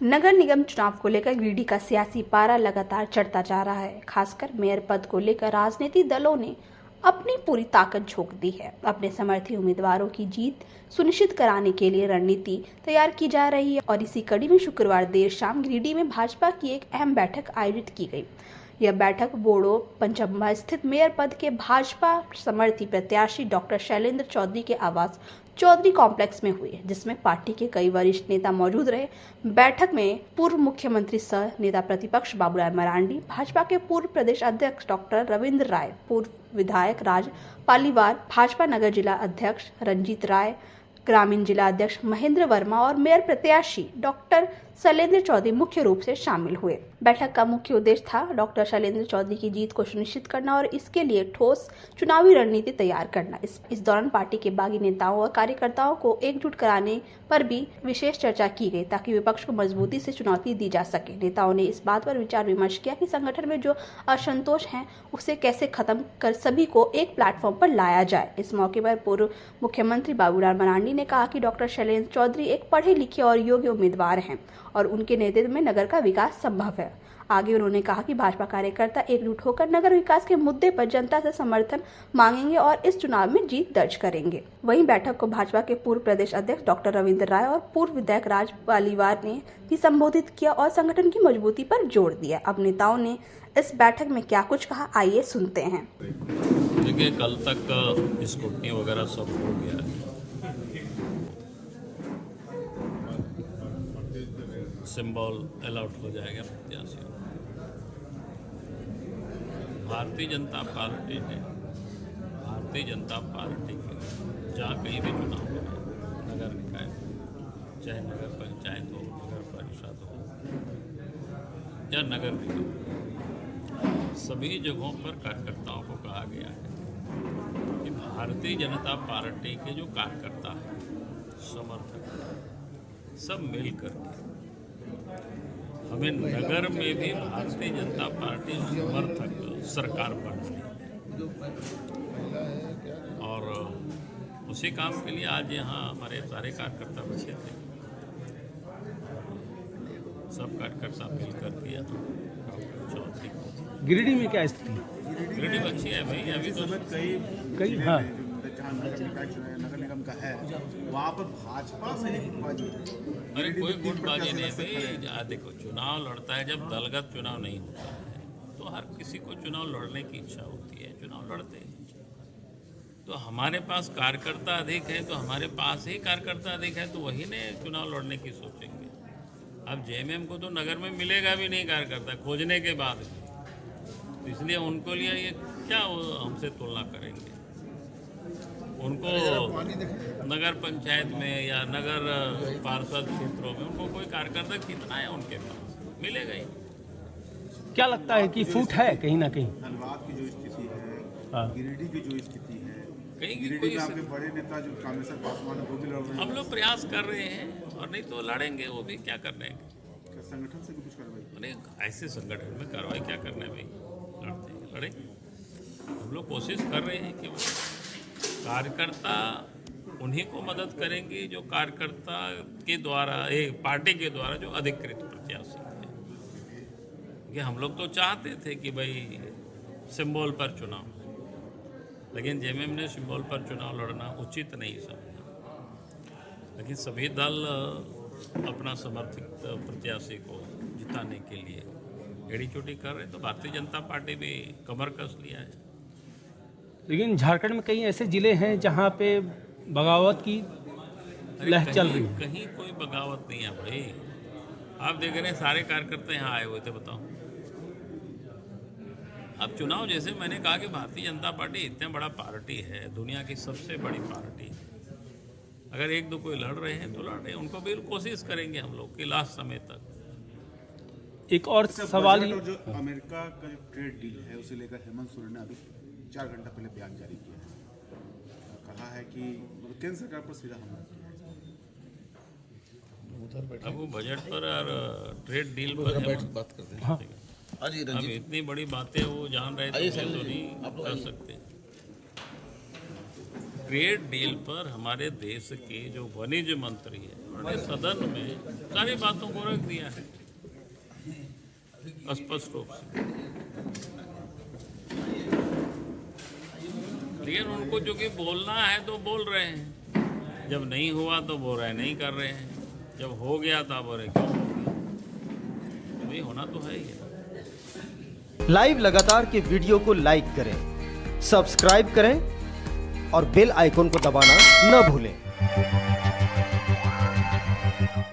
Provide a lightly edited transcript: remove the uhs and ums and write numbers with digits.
नगर निगम चुनाव को लेकर गिरिडीह का सियासी पारा लगातार चढ़ता जा रहा है। खासकर मेयर पद को लेकर राजनीतिक दलों ने अपनी पूरी ताकत झोंक दी है। अपने समर्थी उम्मीदवारों की जीत सुनिश्चित कराने के लिए रणनीति तैयार की जा रही है और इसी कड़ी में शुक्रवार देर शाम गिरिडीह में भाजपा की एक अहम बैठक आयोजित की गई। यह बैठक बोड़ो पंचम्बा स्थित मेयर पद के भाजपा समर्थी प्रत्याशी डॉक्टर शैलेंद्र चौधरी के आवास चौधरी कॉम्प्लेक्स में हुई, जिसमें पार्टी के कई वरिष्ठ नेता मौजूद रहे। बैठक में पूर्व मुख्यमंत्री सह नेता प्रतिपक्ष बाबूलाल मरांडी, भाजपा के पूर्व प्रदेश अध्यक्ष डॉक्टर रविंद्र राय, पूर्व विधायक राज पालीवाल, भाजपा नगर जिला अध्यक्ष रंजीत राय, ग्रामीण जिला अध्यक्ष महेंद्र वर्मा और मेयर प्रत्याशी डॉक्टर शैलेंद्र चौधरी मुख्य रूप से शामिल हुए। बैठक का मुख्य उद्देश्य था डॉक्टर शैलेंद्र चौधरी की जीत को सुनिश्चित करना और इसके लिए ठोस चुनावी रणनीति तैयार करना। इस दौरान पार्टी के बागी नेताओं और कार्यकर्ताओं को एकजुट कराने पर भी विशेष चर्चा की गई ताकि विपक्ष को मजबूती से चुनौती दी जा सके। नेताओं ने इस बात पर विचार विमर्श किया कि संगठन में जो असंतोष है उसे कैसे खत्म कर सभी को एक प्लेटफॉर्म पर लाया जाए। इस मौके पर पूर्व मुख्यमंत्री बाबूलाल मरांडी ने कहा कि डॉक्टर शैलेंद्र चौधरी एक पढ़े लिखे और योग्य उम्मीदवार हैं और उनके नेतृत्व में नगर का विकास संभव है। आगे उन्होंने कहा कि भाजपा कार्यकर्ता एकजुट होकर नगर विकास के मुद्दे पर जनता से समर्थन मांगेंगे और इस चुनाव में जीत दर्ज करेंगे। वहीं बैठक को भाजपा के पूर्व प्रदेश अध्यक्ष डॉक्टर रविंद्र राय और पूर्व विधायक राज पालीवाल ने भी संबोधित किया और संगठन की मजबूती पर जोर दिया। अब नेताओं ने इस बैठक में क्या कुछ कहा, आइए सुनते हैं। देखिए, कल तक स्क्रूटनी वगैरह सब हो गया है। सिंबल अलॉट हो जाएगा प्रत्याशियों। भारतीय जनता पार्टी ने के जहाँ कहीं भी चुनाव हो रहा है, नगर निकाय चाहे नगर पंचायत हो, नगर परिषद हो या नगर निगम, सभी जगहों पर कार्यकर्ताओं को कहा गया है कि भारतीय जनता पार्टी के जो कार्यकर्ता हैं, समर्थक हैं, सब मिल करके हमें नगर में भी भारतीय जनता पार्टी समर्थक सरकार बनानी और उसी काम के लिए आज यहाँ हमारे सारे कार्यकर्ता बचे थे। सब कार्यकर्ता मिलकर के यहाँ चौधरी को। गिरिडीह में क्या स्थिति है? गिरिडीह अच्छी है भाई। अभी तो कई हाँ नगर निगम का है, वहाँ पर भाजपा से ही गुटबाजी है। अरे कोई गुटबाजी नहीं भाई। देखो, चुनाव लड़ता है जब दलगत चुनाव नहीं होता है तो हर किसी को चुनाव लड़ने की इच्छा होती है, चुनाव लड़ते हैं। तो हमारे पास कार्यकर्ता अधिक है, तो हमारे पास ही कार्यकर्ता अधिक है तो वही ने चुनाव लड़ने की सोचेंगे। अब जेएमएम को तो नगर में मिलेगा भी नहीं कार्यकर्ता खोजने के बाद, तो इसलिए उनको लिए ये क्या हमसे तुलना करेंगे। उनको नगर पंचायत में या नगर पार्षद क्षेत्रों में उनको कोई कार्यकर्ता कितना है उनके पास, मिलेगा ही। क्या लगता है कि फूट है कहीं ना कहीं? धनबाद की जो स्थिति है, गिरिडीह की जो स्थिति है, कहीं गिरिडीह में आपके बड़े नेता जो कामेश्वर पासवान है वो भी लड़ रहे हैं। हम लोग प्रयास कर रहे हैं और नहीं तो लड़ेंगे, वो भी क्या करने हैं। संगठन से भी कुछ कार्रवाई नहीं, ऐसे संगठन में कार्रवाई क्या करना है भाई, लड़ते हैं लड़े। हम लोग कोशिश कर रहे हैं कि कार्यकर्ता उन्हीं को मदद करेंगे जो कार्यकर्ता के द्वारा, एक पार्टी के द्वारा जो अधिकृत प्रत्याशी है। कि हम लोग तो चाहते थे कि भाई सिंबल पर चुनाव, लेकिन जेएमएम ने सिंबल पर चुनाव लड़ना उचित नहीं समझा। लेकिन सभी दल अपना समर्थित प्रत्याशी को जिताने के लिए एड़ी चोटी कर रहे, तो भारतीय जनता पार्टी भी कमर कस लिया है। लेकिन झारखंड में कई ऐसे जिले हैं जहां पे बगावत की लहर चल रही है। कहीं कोई बगावत नहीं है भाई। आप देख रहे हैं सारे कार्यकर्ता यहाँ आए हुए थे, बताओ। अब चुनाव, जैसे मैंने कहा कि भारतीय जनता पार्टी इतना बड़ा पार्टी है, दुनिया की सबसे बड़ी पार्टी है। अगर एक दो कोई लड़ रहे हैं तो लड़ रहे हैं, उनको भी कोशिश करेंगे हम लोग कि लास्ट समय तक। एक और सवाल जो अमेरिका का जो ट्रेड डील है उसे लेकर हेमंत सोरेन ने अभी 4 घंटा पहले बयान जारी किया है। कहा है कि केंद्र सरकार पर सीधा हमला किया है। अब वो बजट पर और ट्रेड डील पर बात करते हैं। हाँ। अब इतनी बड़ी बातें वो जान रहे थे तो नहीं कर सकते। ट्रेड डील पर हमारे देश के जो वाणिज्य मंत्री है उन्होंने सदन में सारी बातों को रख दिया है स्पष्ट रूप से। लेकिन उनको जो कि बोलना है तो बोल रहे हैं, जब नहीं हुआ तो बोल रहे नहीं कर रहे हैं, जब हो गया तो बोल रहे क्यों हो गया। अभी होना तो है ही। लाइव लगातार के वीडियो को लाइक करें, सब्सक्राइब करें और बेल आइकन को दबाना न भूलें।